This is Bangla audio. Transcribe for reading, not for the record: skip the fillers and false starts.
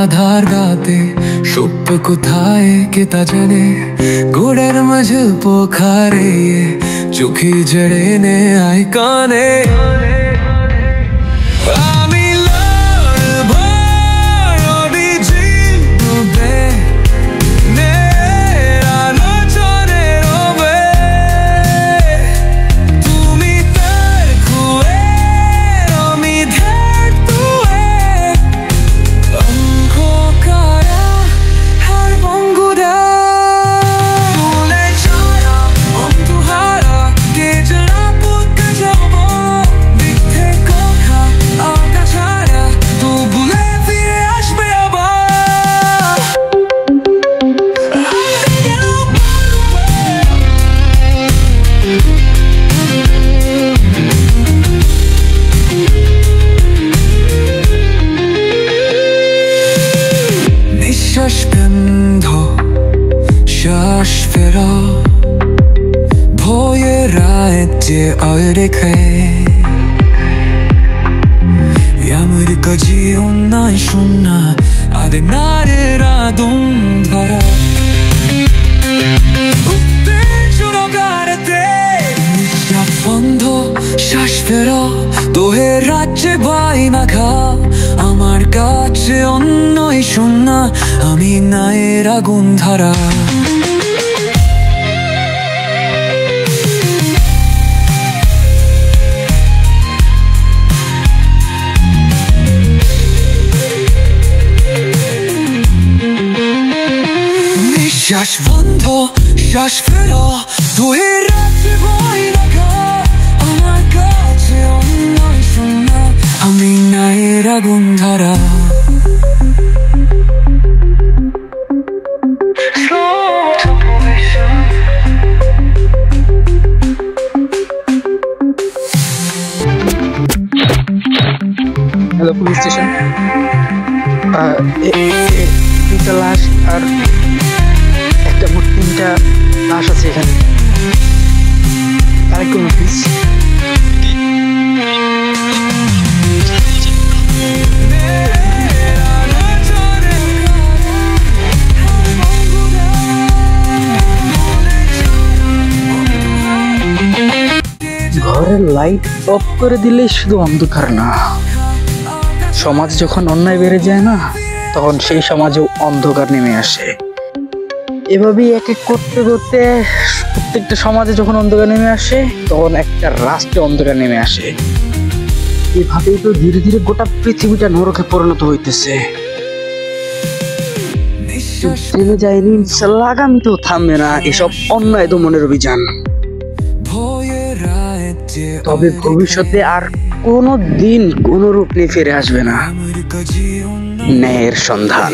আধার গাতে সত্য কোথায় কে তা জানে, গোড়ের মাঝে পোখারে চোখে জড়ে নে আয় কানে। শ্বাস বন্ধ শ্বাস ফেরা ভয়ের রাজ্যে রেখে আমার কাছে অন্যায় শোনা আদে নারের আদম ধরা শ্বাস বন্ধ শ্বাস ফেরা তোহের রাজ্যে বাই মাখা আমার কাছে অন্যই শোনা আমি নায়ের আগুন ধারা। নিঃশ্বাস বন্ধ শ্বাস ফেরা তোহের রাজ্যে বাই মাখা আমার কাছে অন্যই শোনা আমি নায়ের আগুন ধারা। হ্যালো পুলিশ স্টেশন, দুটা লাশ আর একটা মোট 3টা লাশ আছে এখানে। আরেকটু প্লিজ। ঘরের লাইট অফ করে দিলেই শুধু অন্ধকার না, সমাজ যখন অন্যায় বেড়ে যায় না তখন সেই সমাজেও অন্ধকার নেমে আসে। এভাবেই এক এক করতে করতে প্রত্যেকটা সমাজে যখন অন্ধকার নেমে আসে তখন একটা রাষ্ট্রে অন্ধকার নেমে আসে। এভাবেই তো ধীরে ধীরে গোটা পৃথিবীটা নরকে পরিণত হইতেছে। থেমে যায়নি, ইনশাল্লাহ আগামীতেও থামবে না এসব অন্যায় দমনের অভিযান। তবে ভবিষ্যতে আর কোনো দিন কোনো রূপ নিয়ে ফিরে আসবে না ন্যায়ের সন্ধান।